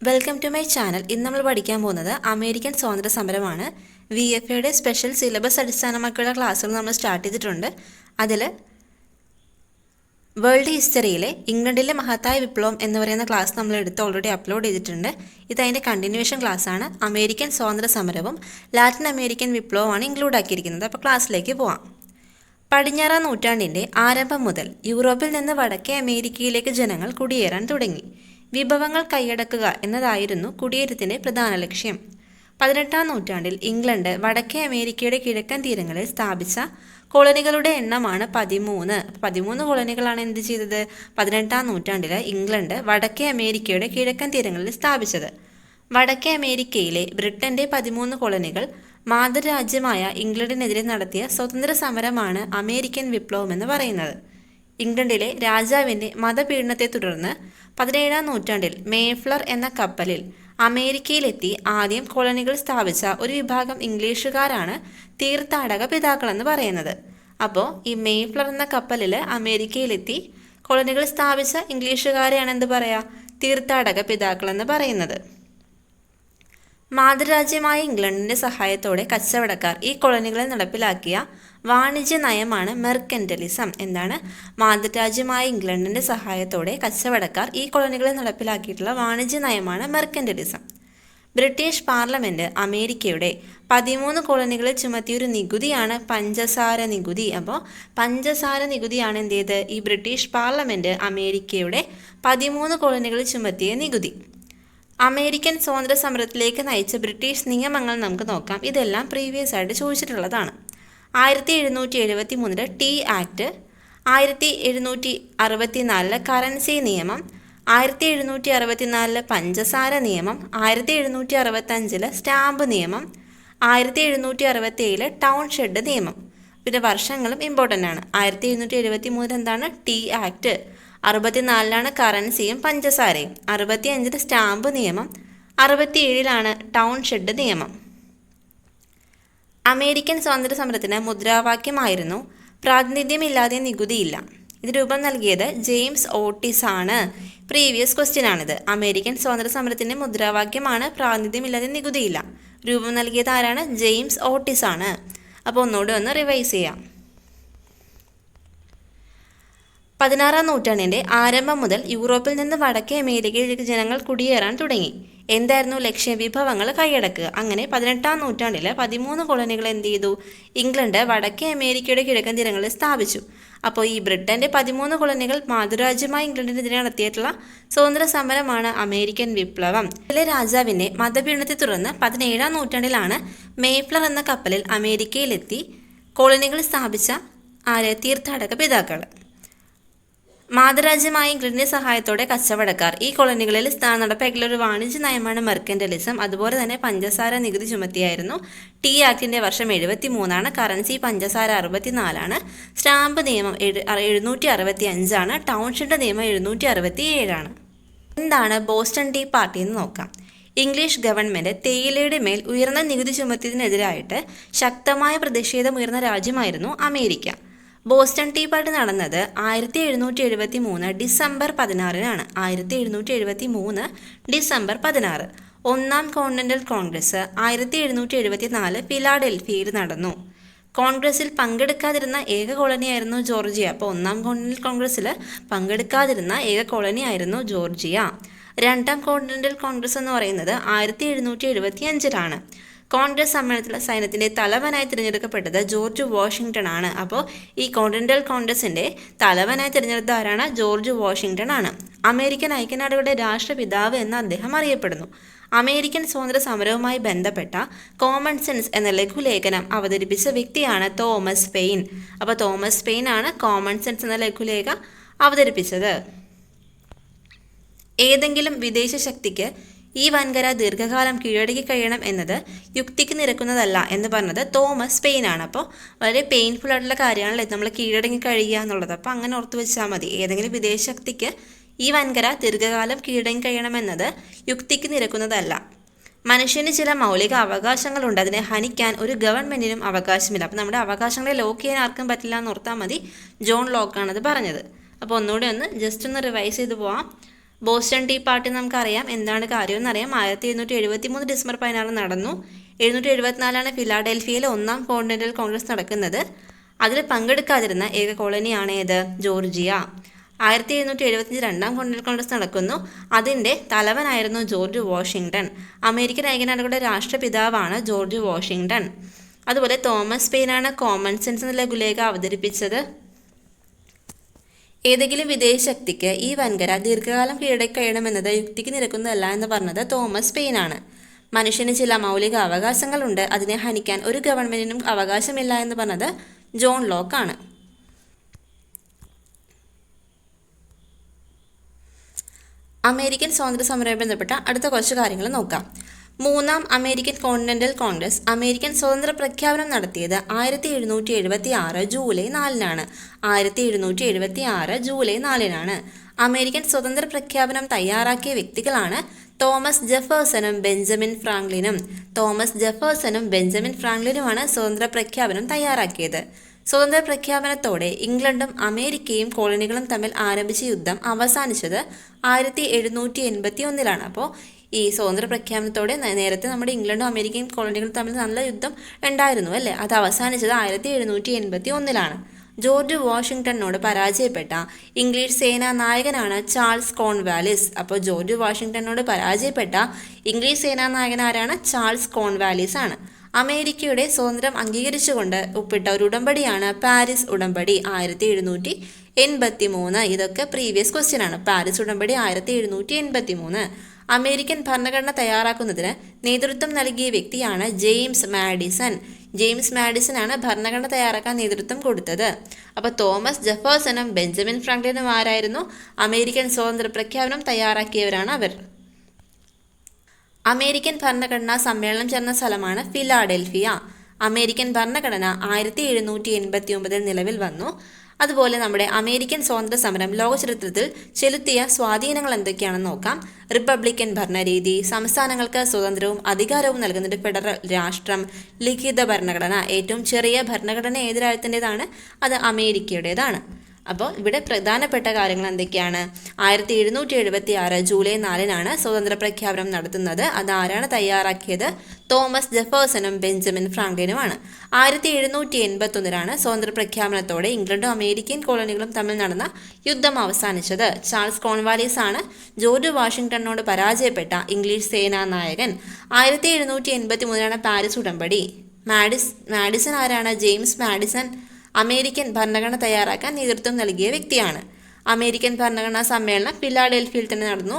Welcome to my channel. ഇന്ന് നമ്മൾ പഠിക്കാൻ പോകുന്നത് അമേരിക്കൻ സ്വാതന്ത്ര്യ സമരമാണ്. VFAയുടെ സ്പെഷ്യൽ സിലബസ് അടിസ്ഥാനമാക്കിയുള്ള ക്ലാസ്സുകൾ നമ്മൾ സ്റ്റാർട്ട് ചെയ്തിട്ടുണ്ട്. അതിൽ വേൾഡ് ഹിസ്റ്ററിയിലെ ഇംഗ്ലണ്ടിലെ മഹത്തായ വിപ്ലവം എന്ന് പറയുന്ന ക്ലാസ് നമ്മൾ എടുത്ത് ഓൾറെഡി അപ്ലോഡ് ചെയ്തിട്ടുണ്ട്. ഇതതിൻ്റെ കണ്ടിന്യൂവേഷൻ ക്ലാസ്സാണ്. അമേരിക്കൻ സ്വാതന്ത്ര്യ സമരവും ലാറ്റിൻ അമേരിക്കൻ വിപ്ലവമാണ് ഇൻക്ലൂഡ് ആക്കിയിരിക്കുന്നത്. അപ്പോൾ ക്ലാസ്സിലേക്ക് പോവാം. പടിഞ്ഞാറാം നൂറ്റാണ്ടിൻ്റെ ആരംഭം മുതൽ യൂറോപ്പിൽ നിന്ന് വടക്കേ അമേരിക്കയിലേക്ക് ജനങ്ങൾ കുടിയേറാൻ തുടങ്ങി. വിഭവങ്ങൾ കൈയടക്കുക എന്നതായിരുന്നു കുടിയേറ്റത്തിൻ്റെ പ്രധാന ലക്ഷ്യം. 18-ാം നൂറ്റാണ്ടിൽ ഇംഗ്ലണ്ട് വടക്കേ അമേരിക്കയുടെ കിഴക്കൻ തീരങ്ങളിൽ സ്ഥാപിച്ച കോളനികളുടെ എണ്ണമാണ് 13. 13 കോളനികളാണ് എന്ത് ചെയ്തത്? 18-ാം നൂറ്റാണ്ടിൽ ഇംഗ്ലണ്ട് വടക്കേ അമേരിക്കയുടെ കിഴക്കൻ തീരങ്ങളിൽ സ്ഥാപിച്ചത്. വടക്കേ അമേരിക്കയിലെ ബ്രിട്ടന്റെ 13 കോളനികൾ മാതൃരാജ്യമായ ഇംഗ്ലണ്ടിനെതിരെ നടത്തിയ സ്വതന്ത്ര സമരമാണ് അമേരിക്കൻ വിപ്ലവം എന്ന് പറയുന്നത്. ഇംഗ്ലണ്ടിലെ രാജാവിൻ്റെ മതപീഡനത്തെ തുടർന്ന് 17-ാം നൂറ്റാണ്ടിൽ മേഫ്ലർ എന്ന കപ്പലിൽ അമേരിക്കയിലെത്തി ആദ്യം കോളനികൾ സ്ഥാപിച്ച ഒരു വിഭാഗം ഇംഗ്ലീഷുകാരാണ് തീർത്ഥാടക പിതാക്കളെന്ന് പറയുന്നത്. അപ്പോൾ ഈ മേഫ്ലർ എന്ന കപ്പലിൽ അമേരിക്കയിലെത്തി കോളനികൾ സ്ഥാപിച്ച ഇംഗ്ലീഷുകാരെയാണ് എന്ത് പറയുക? തീർത്ഥാടക പിതാക്കളെന്ന് പറയുന്നത്. മാതൃരാജ്യമായ ഇംഗ്ലണ്ടിൻ്റെ സഹായത്തോടെ കച്ചവടക്കാർ ഈ കോളനികളിൽ നടപ്പിലാക്കിയ വാണിജ്യ നയമാണ് മെർക്കന്റലിസം. എന്താണ്? മാതൃരാജ്യമായ ഇംഗ്ലണ്ടിൻ്റെ സഹായത്തോടെ കച്ചവടക്കാർ ഈ കോളനികളിൽ നടപ്പിലാക്കിയിട്ടുള്ള വാണിജ്യ നയമാണ് മെർക്കന്റലിസം. ബ്രിട്ടീഷ് പാർലമെൻറ്റ് അമേരിക്കയുടെ 13 കോളനികളിൽ ചുമത്തിയൊരു നികുതിയാണ് പഞ്ചസാര നികുതി. അപ്പോൾ പഞ്ചസാര നികുതിയാണ് എന്ത് ചെയ്ത്? ഈ ബ്രിട്ടീഷ് പാർലമെൻറ്റ് അമേരിക്കയുടെ 13 കോളനികളിൽ ചുമത്തിയ നികുതി. അമേരിക്കൻ സ്വാതന്ത്ര്യ സമരത്തിലേക്ക് നയിച്ച ബ്രിട്ടീഷ് നിയമങ്ങൾ നമുക്ക് നോക്കാം. ഇതെല്ലാം പ്രീവിയസ് ആയിട്ട് ചോദിച്ചിട്ടുള്ളതാണ്. 1773 ടീ ആക്ട്, 1764 കറൻസി നിയമം, 1764 പഞ്ചസാര നിയമം, 1765 സ്റ്റാമ്പ് നിയമം, 1767 ടൗൺ ഷെഡ് നിയമം. പിന്നെ വർഷങ്ങളും ഇമ്പോർട്ടൻ്റ് ആണ്. 1773 എന്താണ്? ടീ ആക്ട്, 64 കറൻസിയും പഞ്ചസാരയും, 65 സ്റ്റാമ്പ് നിയമം, 67 ടൗൺ ഷെഡ് നിയമം. അമേരിക്കൻ സ്വാതന്ത്ര്യ സമരത്തിന് മുദ്രാവാക്യമായിരുന്നു പ്രാതിനിധ്യമില്ലാതെ നികുതിയില്ല. ഇത് രൂപം നൽകിയത് ജെയിംസ് ഓട്ടിസ് ആണ്. പ്രീവിയസ് ക്വസ്റ്റ്യൻ ആണിത്. അമേരിക്കൻ സ്വാതന്ത്ര്യ സമരത്തിൻ്റെ മുദ്രാവാക്യമാണ് പ്രാതിനിധ്യമില്ലാതെ നികുതിയില്ല. രൂപം നൽകിയത് ആരാണ്? ജെയിംസ് ഓട്ടിസ് ആണ്. അപ്പോൾ ഒന്നുകൂടി ഒന്ന് റിവൈസ് ചെയ്യാം. 16-ാം നൂറ്റാണ്ടിൻ്റെ ആരംഭം മുതൽ യൂറോപ്പിൽ നിന്ന് വടക്കേ അമേരിക്കയിലേക്ക് ജനങ്ങൾ കുടിയേറാൻ തുടങ്ങി. എന്തായിരുന്നു ലക്ഷ്യം? വിഭവങ്ങൾ കൈയടക്കുക. അങ്ങനെ 18-ാം നൂറ്റാണ്ടിൽ 13 കോളനികൾ എന്ത് ചെയ്തു? ഇംഗ്ലണ്ട് വടക്കേ അമേരിക്കയുടെ കിഴക്കൻ തീരങ്ങളിൽ സ്ഥാപിച്ചു. അപ്പോൾ ഈ ബ്രിട്ടൻ്റെ 13 കോളനികൾ മാതൃരാജ്യമായ ഇംഗ്ലണ്ടിനെതിരെ നടത്തിയിട്ടുള്ള സ്വാതന്ത്ര്യ സമരമാണ് അമേരിക്കൻ വിപ്ലവം. ഇതിലെ രാജാവിൻ്റെ മതപീഡനത്തെ തുടർന്ന് 17-ാം നൂറ്റാണ്ടിലാണ് മേഫ്ലർ എന്ന കപ്പലിൽ അമേരിക്കയിലെത്തി കോളനികൾ സ്ഥാപിച്ച തീർത്ഥാടക പിതാക്കൾ. മാതൃരാജ്യമായ ഇംഗ്ലണ്ടിന്റെ സഹായത്തോടെ കച്ചവടക്കാർ ഈ കോളനികളിൽ നടപ്പാക്കിയുള്ള ഒരു വാണിജ്യ നയമാണ് മെർക്കന്റലിസം. അതുപോലെ തന്നെ പഞ്ചസാര നികുതി ചുമത്തിയായിരുന്നു. ടീ ആക്ടിന്റെ വർഷം 73, കറൻസി പഞ്ചസാര 64, സ്റ്റാമ്പ് നിയമം 765, ടൗൺഷിപ്പ് നിയമം 767. എന്താണ് ബോസ്റ്റൺ ടീ പാർട്ടി എന്ന് നോക്കാം. ഇംഗ്ലീഷ് ഗവൺമെൻറ് തേയിലയുടെ മേൽ ഉയർന്ന നികുതി ചുമത്തിയതിനെതിരായിട്ട് ശക്തമായ പ്രതിഷേധമുയർന്ന രാജ്യമായിരുന്നു അമേരിക്ക. ബോസ്റ്റൺ ടീ പാർട്ടി നടന്നത് 1773 ഡിസംബർ 16-നാണ്. 1773 ഡിസംബർ 16. ഒന്നാം കോണ്ടിനെൻ്റൽ കോൺഗ്രസ് 1774 ഫിലാഡൽഫിയയിൽ നടന്നു. കോൺഗ്രസിൽ പങ്കെടുക്കാതിരുന്ന ഏക കോളനിയായിരുന്നു ജോർജിയ. അപ്പോൾ ഒന്നാം കോണ്ടിനെൻ്റൽ കോൺഗ്രസ്സിൽ പങ്കെടുക്കാതിരുന്ന ഏക കോളനിയായിരുന്നു ജോർജിയ. രണ്ടാം കോണ്ടിനെൻ്റൽ കോൺഗ്രസ് എന്ന് പറയുന്നത് 1775-ലാണ്. കോൺഗ്രസ് സമ്മേളനത്തിലെ സൈന്യത്തിൻ്റെ തലവനായി തിരഞ്ഞെടുക്കപ്പെട്ടത് ജോർജ് വാഷിങ്ടൺ ആണ്. അപ്പോൾ ഈ കോണ്ടിനെൻ്റൽ കോൺഗ്രസിൻ്റെ തലവനായി തിരഞ്ഞെടുത്ത ആരാണ്? ജോർജ് വാഷിങ്ടൺ ആണ്. അമേരിക്കൻ ഐക്യനാടുകളുടെ രാഷ്ട്രപിതാവ് എന്ന് അദ്ദേഹം അറിയപ്പെടുന്നു. അമേരിക്കൻ സ്വാതന്ത്ര്യ സമരവുമായി ബന്ധപ്പെട്ട കോമൺ സെൻസ് എന്ന ലഘുലേഖനം അവതരിപ്പിച്ച വ്യക്തിയാണ് തോമസ് പെയിൻ. അപ്പോൾ തോമസ് പെയിൻ ആണ് കോമൺ സെൻസ് എന്ന ലഘുലേഖ അവതരിപ്പിച്ചത്. ഏതെങ്കിലും വിദേശ ശക്തിക്ക് ഈ വൻകര ദീർഘകാലം കീഴടക്കി കഴിയണം എന്നത് യുക്തിക്ക് നിരക്കുന്നതല്ല എന്ന് പറഞ്ഞത് തോമസ് പെയിൻ ആണ്. അപ്പോൾ വളരെ പെയിൻഫുൾ ആയിട്ടുള്ള കാര്യമാണല്ലോ നമ്മൾ കീഴടങ്ങി കഴിയുക എന്നുള്ളത്. അപ്പോൾ അങ്ങനെ ഓർത്ത് വെച്ചാൽ മതി. ഏതെങ്കിലും വിദേശ ശക്തിക്ക് ഈ വൻകര ദീർഘകാലം കീഴടങ്ങി കഴിയണമെന്നത് യുക്തിക്ക് നിരക്കുന്നതല്ല. മനുഷ്യന് ചില മൗലിക അവകാശങ്ങളുണ്ട്, അതിനെ ഹനിക്കാൻ ഒരു ഗവൺമെൻറ്റിനും അവകാശമില്ല. അപ്പോൾ നമ്മുടെ അവകാശങ്ങളെ ലോക്ക് ചെയ്യാൻ ആർക്കും പറ്റില്ല എന്ന് ഓർത്താൽ മതി. ജോൺ ലോക്കാണത് പറഞ്ഞത്. അപ്പോൾ ഒന്നുകൂടി ജസ്റ്റ് ഒന്ന് റിവൈസ് ചെയ്ത് പോവാം. ബോസ്റ്റൺ ടീ പാർട്ടി നമുക്കറിയാം എന്താണ് കാര്യമെന്നറിയാം. 1773 ഡിസംബർ 16 നടന്നു. 1774 ഫിലാഡൽഫിയയിലെ ഒന്നാം കോണ്ടിനെന്റൽ കോൺഗ്രസ് നടക്കുന്നത്. അതിൽ പങ്കെടുക്കാതിരുന്ന ഏക കോളനിയാണ് ഏത്? ജോർജിയ. 1775 രണ്ടാം കോണ്ടിനെന്റൽ കോൺഗ്രസ് നടക്കുന്നു. അതിൻ്റെ തലവനായിരുന്നു ജോർജ് വാഷിങ്ടൺ. അമേരിക്കൻ ഐക്യനാടുകളുടെ രാഷ്ട്രപിതാവാണ് ജോർജ് വാഷിങ്ടൺ. അതുപോലെ തോമസ് പെയിനാണ് കോമൺ സെൻസ് എന്ന ലഘുലേഖ അവതരിപ്പിച്ചത്. ഏതെങ്കിലും വിദേശ ശക്തിക്ക് ഈ വൻകര ദീർഘകാലം കീഴടക്കി യുക്തിക്ക് നിരക്കുന്നതല്ല എന്ന് പറഞ്ഞത് തോമസ് പെയിനാണ്. മനുഷ്യന് ചില മൗലിക അവകാശങ്ങളുണ്ട്, അതിനെ ഹനിക്കാൻ ഒരു ഗവൺമെന്റിനും അവകാശമില്ല എന്ന് പറഞ്ഞത് ജോൺ ലോക്കാണ്. അമേരിക്കൻ സ്വാതന്ത്ര്യ സമരവുമായി ബന്ധപ്പെട്ട അടുത്ത കുറച്ച് കാര്യങ്ങൾ നോക്കാം. മൂന്നാം അമേരിക്കൻ കോണ്ടിനെന്റൽ കോൺഗ്രസ് അമേരിക്കൻ സ്വാതന്ത്ര്യ പ്രഖ്യാപനം നടത്തിയത് 1776 ജൂലൈ 4-നാണ്. 1776 ജൂലൈ 4-നാണ്. അമേരിക്കൻ സ്വതന്ത്ര പ്രഖ്യാപനം തയ്യാറാക്കിയ വ്യക്തികളാണ് തോമസ് ജെഫേഴ്സണും ബെഞ്ചമിൻ ഫ്രാങ്ക്ലിനും. തോമസ് ജെഫേഴ്സണും ബെഞ്ചമിൻ ഫ്രാങ്ക്ലിനുമാണ് സ്വതന്ത്ര പ്രഖ്യാപനം തയ്യാറാക്കിയത്. സ്വതന്ത്ര പ്രഖ്യാപനത്തോടെ ഇംഗ്ലണ്ടും അമേരിക്കയും കോളനികളും തമ്മിൽ ആരംഭിച്ച യുദ്ധം അവസാനിച്ചത് 1781-ലാണ്. അപ്പോൾ ഈ സ്വതന്ത്ര പ്രഖ്യാപനത്തോടെ നേരത്തെ നമ്മുടെ ഇംഗ്ലണ്ടും അമേരിക്കയും കോളനികളും തമ്മിൽ നല്ല യുദ്ധം ഉണ്ടായിരുന്നു അല്ലേ, അത് അവസാനിച്ചത് 1781-ലാണ്. ജോർജ് വാഷിങ്ടണിനോട് പരാജയപ്പെട്ട ഇംഗ്ലീഷ് സേനാ നായകനാണ് ചാൾസ് കോൺവാലിസ്. അപ്പോൾ ജോർജ് വാഷിങ്ടണിനോട് പരാജയപ്പെട്ട ഇംഗ്ലീഷ് സേനാ നായകൻ ആരാണ്? ചാൾസ് കോൺവാലിസ് ആണ്. അമേരിക്കയുടെ സ്വാതന്ത്ര്യം അംഗീകരിച്ചുകൊണ്ട് ഒപ്പിട്ട ഒരു ഉടമ്പടിയാണ് പാരീസ് ഉടമ്പടി 1783. ഇതൊക്കെ പ്രീവിയസ് ക്വസ്റ്റ്യൻ ആണ്. പാരീസ് ഉടമ്പടി 1783. അമേരിക്കൻ ഭരണഘടന തയ്യാറാക്കുന്നതിന് നേതൃത്വം നൽകിയ വ്യക്തിയാണ് ജെയിംസ് മാഡിസൺ. ജെയിംസ് മാഡിസൺ ആണ് ഭരണഘടന തയ്യാറാക്കാൻ നേതൃത്വം കൊടുത്തത്. അപ്പോൾ തോമസ് ജെഫേഴ്സണും ബെഞ്ചമിൻ ഫ്രാങ്ക്ലിനും ആരായിരുന്നു? അമേരിക്കൻ സ്വാതന്ത്ര്യ പ്രഖ്യാപനം തയ്യാറാക്കിയവരാണ് അവർ. അമേരിക്കൻ ഭരണഘടനാ സമ്മേളനം ചേർന്ന സ്ഥലമാണ് ഫിലാഡൽഫിയ. അമേരിക്കൻ ഭരണഘടന 1789 നിലവിൽ വന്നു. അതുപോലെ നമ്മുടെ അമേരിക്കൻ സ്വാതന്ത്ര്യ സമരം ലോക ചരിത്രത്തിൽ ചെലുത്തിയ സ്വാധീനങ്ങൾ എന്തൊക്കെയാണെന്ന് നോക്കാം. റിപ്പബ്ലിക്കൻ ഭരണരീതി, സംസ്ഥാനങ്ങൾക്ക് സ്വാതന്ത്ര്യവും അധികാരവും നൽകുന്ന ഫെഡറൽ രാഷ്ട്രം, ലിഖിത ഭരണഘടന. ഏറ്റവും ചെറിയ ഭരണഘടന ഏത് രാജ്യത്തിൻ്റെതാണ്? അത് അമേരിക്കയുടേതാണ്. അപ്പോൾ ഇവിടെ പ്രധാനപ്പെട്ട കാര്യങ്ങൾ എന്തൊക്കെയാണ്? 1776 ജൂലൈ 4-നാണ് സ്വതന്ത്ര പ്രഖ്യാപനം നടത്തുന്നത്. അത് ആരാണ് തയ്യാറാക്കിയത്? Thomas ജെഫേഴ്സണും Benjamin ഫ്രാങ്ക്ലിനുമാണ്. 1781-ലാണ് സ്വതന്ത്ര പ്രഖ്യാപനത്തോടെ ഇംഗ്ലണ്ടും അമേരിക്കൻ കോളനികളും തമ്മിൽ നടന്ന യുദ്ധം അവസാനിച്ചത്. ചാൾസ് കോൺവാലിസ് ആണ് ജോർജ് വാഷിങ്ടണിനോട് പരാജയപ്പെട്ട ഇംഗ്ലീഷ് സേനാ നായകൻ. 1783-ലാണ് പാരീസ് ഉടമ്പടി. മാഡിസൺ ആരാണ്? ജെയിംസ് മാഡിസൺ അമേരിക്കൻ ഭരണഘടന തയ്യാറാക്കാൻ നേതൃത്വം നൽകിയ വ്യക്തിയാണ്. അമേരിക്കൻ ഭരണഘടനാ സമ്മേളനം ഫിലാഡൽഫിയയിൽ തന്നെ നടന്നു.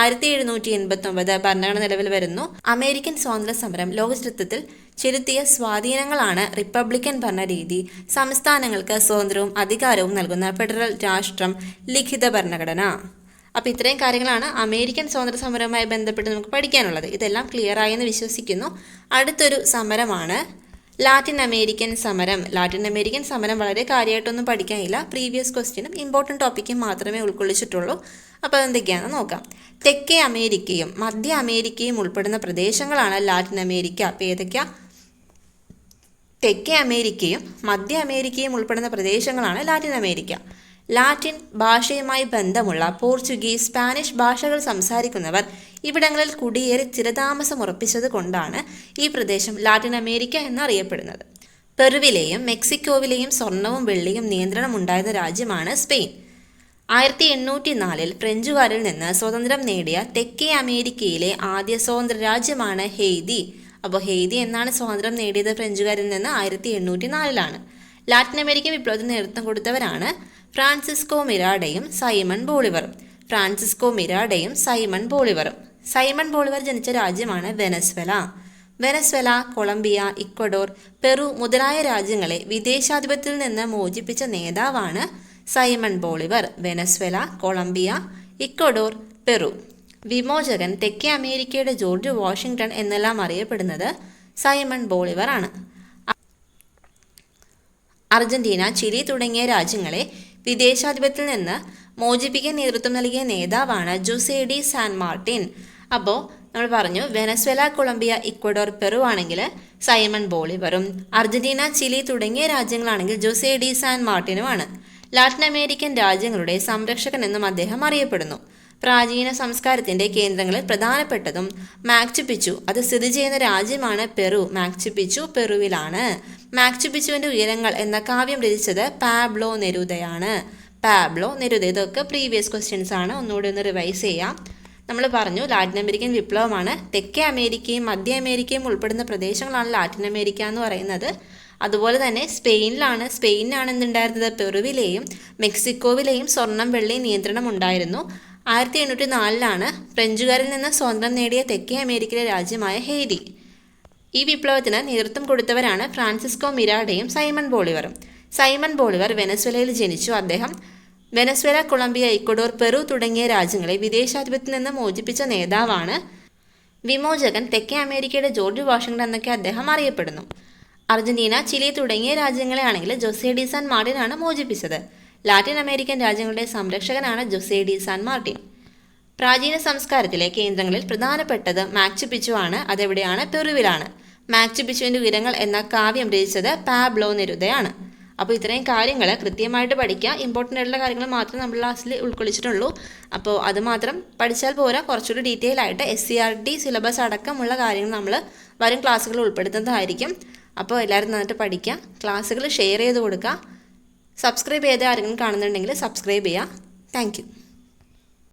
1789 ഭരണഘടന നിലവിൽ വരുന്നു. അമേരിക്കൻ സ്വാതന്ത്ര്യ സമരം ലോക ചരിത്രത്തിൽ ചെലുത്തിയ സ്വാധീനങ്ങളാണ് റിപ്പബ്ലിക്കൻ ഭരണരീതി, സംസ്ഥാനങ്ങൾക്ക് സ്വാതന്ത്ര്യവും അധികാരവും നൽകുന്ന ഫെഡറൽ രാഷ്ട്രം, ലിഖിത ഭരണഘടന. അപ്പോൾ ഇത്രയും കാര്യങ്ങളാണ് അമേരിക്കൻ സ്വാതന്ത്ര്യ സമരവുമായി ബന്ധപ്പെട്ട് നമുക്ക് പഠിക്കാനുള്ളത്. ഇതെല്ലാം ക്ലിയർ ആയെന്ന് വിശ്വസിക്കുന്നു. അടുത്തൊരു സമരമാണ് ലാറ്റിൻ അമേരിക്കൻ സമരം. ലാറ്റിൻ അമേരിക്കൻ സമരം വളരെ കാര്യമായിട്ടൊന്നും പഠിക്കാനില്ല. പ്രീവിയസ് ക്വസ്റ്റ്യനും ഇമ്പോർട്ടൻറ്റ് ടോപ്പിക്കും മാത്രമേ ഉൾക്കൊള്ളിച്ചിട്ടുള്ളൂ. അപ്പോൾ അതെന്തൊക്കെയാണെന്ന് നോക്കാം. തെക്കേ അമേരിക്കയും മധ്യ അമേരിക്കയും ഉൾപ്പെടുന്ന പ്രദേശങ്ങളാണ് ലാറ്റിൻ അമേരിക്ക. അപ്പോൾ ഏതൊക്കെയാണ്? തെക്കേ അമേരിക്കയും മധ്യ അമേരിക്കയും ഉൾപ്പെടുന്ന പ്രദേശങ്ങളാണ് ലാറ്റിൻ അമേരിക്ക. ലാറ്റിൻ ഭാഷയുമായി ബന്ധമുള്ള പോർച്ചുഗീസ്, സ്പാനിഷ് ഭാഷകൾ സംസാരിക്കുന്നവർ ഇവിടങ്ങളിൽ കുടിയേറി സ്ഥിരതാമസം ഉറപ്പിച്ചത് കൊണ്ടാണ് ഈ പ്രദേശം ലാറ്റിൻ അമേരിക്ക എന്നറിയപ്പെടുന്നത്. പെറുവിലെയും മെക്സിക്കോവിലെയും സ്വർണവും വെള്ളിയും നിയന്ത്രണം ഉണ്ടായിരുന്ന രാജ്യമാണ് സ്പെയിൻ. 1804 ഫ്രഞ്ചുകാരിൽ നിന്ന് സ്വാതന്ത്ര്യം നേടിയ തെക്കേ അമേരിക്കയിലെ ആദ്യ സ്വതന്ത്ര രാജ്യമാണ് ഹെയ്തി. അപ്പോൾ ഹെയ്തി എന്നാണ് സ്വാതന്ത്ര്യം നേടിയത് ഫ്രഞ്ചുകാരിൽ നിന്ന്? 1804-ലാണ്. ലാറ്റിൻ അമേരിക്കൻ വിപ്ലവത്തിന് നേതൃത്വം കൊടുത്തവരാണ് ഫ്രാൻസിസ്കോ മിരാഡയും സൈമൺ ബോളിവറും. സൈമൺ ബോളിവർ ജനിച്ച രാജ്യമാണ് Venezuela. Venezuela, Colombia, Ecuador, Peru മുതലായ രാജ്യങ്ങളെ വിദേശാധിപത്യത്തിൽ നിന്ന് മോചിപ്പിച്ച നേതാവാണ് Simon Bolivar. Venezuela, Colombia, Ecuador, Peru. വിമോചകൻ, തെക്കേ അമേരിക്കയുടെ ജോർജ് വാഷിങ്ടൺ എന്നെല്ലാം അറിയപ്പെടുന്നത് സൈമൺ ബോളിവർ ആണ്. അർജന്റീന, ചിലി തുടങ്ങിയ രാജ്യങ്ങളെ വിദേശാധിപത്യത്തിൽ നിന്ന് മോചിപ്പിക്കാൻ നേതൃത്വം നൽകിയ നേതാവാണ് ജോസേ ഡി സാൻ മാർട്ടിൻ. അപ്പോൾ നമ്മൾ പറഞ്ഞു വെനസ്വേല, കൊളംബിയ, ഇക്വഡോർ, പെറു ആണെങ്കിൽ സൈമൺ ബോളിവറും, അർജന്റീന, ചിലി തുടങ്ങിയ രാജ്യങ്ങളാണെങ്കിൽ ജോസേ ഡി സാൻ മാർട്ടിനുമാണ്. ലാറ്റിൻ അമേരിക്കൻ രാജ്യങ്ങളുടെ സംരക്ഷകൻ എന്നും അദ്ദേഹം അറിയപ്പെടുന്നു. പ്രാചീന സംസ്കാരത്തിൻ്റെ കേന്ദ്രങ്ങളിൽ പ്രധാനപ്പെട്ടതും മാച്ചു പിച്ചു അത് സ്ഥിതി ചെയ്യുന്ന രാജ്യമാണ് പെറു. മാച്ചു പിച്ചു പെറുവിലാണ്. മാച്ചു പിച്ചുവിൻ്റെ ഉയരങ്ങൾ എന്ന കാവ്യം രചിച്ചത് പാബ്ലോ നെരൂദയാണ്. Pablo Neruda. ഇതൊക്കെ പ്രീവിയസ് ക്വസ്റ്റ്യൻസ് ആണ്. ഒന്നുകൂടി ഒന്ന് റിവൈസ് ചെയ്യാം. നമ്മൾ പറഞ്ഞു ലാറ്റിൻ അമേരിക്കൻ വിപ്ലവമാണ്. തെക്കേ അമേരിക്കയും മധ്യ അമേരിക്കയും ഉൾപ്പെടുന്ന പ്രദേശങ്ങളാണ് ലാറ്റിൻ അമേരിക്ക എന്ന് പറയുന്നത്. അതുപോലെ തന്നെ സ്പെയിനിലാണ് എന്തുണ്ടായിരുന്നത്, പെറുവിലെയും മെക്സിക്കോവിലെയും സ്വർണം വെള്ളി നിയന്ത്രണം ഉണ്ടായിരുന്നു. 1804 ഫ്രഞ്ചുകാരിൽ നിന്ന് സ്വാതന്ത്ര്യം നേടിയ തെക്കേ അമേരിക്കയിലെ രാജ്യമായ ഹെയ്തി. ഈ വിപ്ലവത്തിന് നേതൃത്വം കൊടുത്തവരാണ് ഫ്രാൻസിസ്കോ മിരാഡയും സൈമൺ ബോളിവറും. സൈമൺ ബോളിവർ വെനസ്വേലയിൽ ജനിച്ചു. അദ്ദേഹം വെനസ്വേല, കൊളംബിയ, ഇക്വഡോർ, പെറു തുടങ്ങിയ രാജ്യങ്ങളെ വിദേശാധിപത്യത്തിൽ നിന്ന് മോചിപ്പിച്ച നേതാവാണ്. വിമോചകൻ, തെക്കേ അമേരിക്കയുടെ ജോർജ് വാഷിംഗ്ടൺ എന്നൊക്കെ അദ്ദേഹം അറിയപ്പെടുന്നു. അർജന്റീന, ചിലി തുടങ്ങിയ രാജ്യങ്ങളെ ആണെങ്കിൽ ജോസെ ഡി സാൻ മാർട്ടിനാണ് മോചിപ്പിച്ചത്. ലാറ്റിൻ അമേരിക്കൻ രാജ്യങ്ങളുടെ സംരക്ഷകനാണ് ജോസെ ഡി സാൻ മാർട്ടിൻ. പ്രാചീന സംസ്കാരത്തിലെ കേന്ദ്രങ്ങളിൽ പ്രധാനപ്പെട്ടത് മാച്ചു പിച്ചു ആണ്. അതെവിടെയാണ്? പെറുവിലാണ്. മാച്ചു പിച്ചുവിൻ്റെ ഉയരങ്ങൾ എന്ന കാവ്യം രചിച്ചത് പാബ്ലോ നെരൂദയാണ്. അപ്പോൾ ഇത്രയും കാര്യങ്ങൾ കൃത്യമായിട്ട് പഠിക്കുക. ഇമ്പോർട്ടൻ്റ് ആയിട്ടുള്ള കാര്യങ്ങൾ മാത്രമേ നമ്മൾ ക്ലാസ്സിൽ ഉൾക്കൊള്ളിച്ചിട്ടുള്ളൂ. അപ്പോൾ അത് മാത്രം പഠിച്ചാൽ പോരാ, കുറച്ചുകൂടി ഡീറ്റെയിൽ ആയിട്ട് SCERT സിലബസ് അടക്കമുള്ള കാര്യങ്ങൾ നമ്മൾ വരും ക്ലാസ്സുകളിൽ ഉൾപ്പെടുത്തുന്നതായിരിക്കും. അപ്പോൾ എല്ലാവരും നന്നായിട്ട് പഠിക്കുക. ക്ലാസ്സുകൾ ഷെയർ ചെയ്ത് കൊടുക്കുക. സബ്സ്ക്രൈബ് ചെയ്ത് ആരെങ്കിലും കാണുന്നുണ്ടെങ്കിൽ സബ്സ്ക്രൈബ് ചെയ്യുക. Thank you.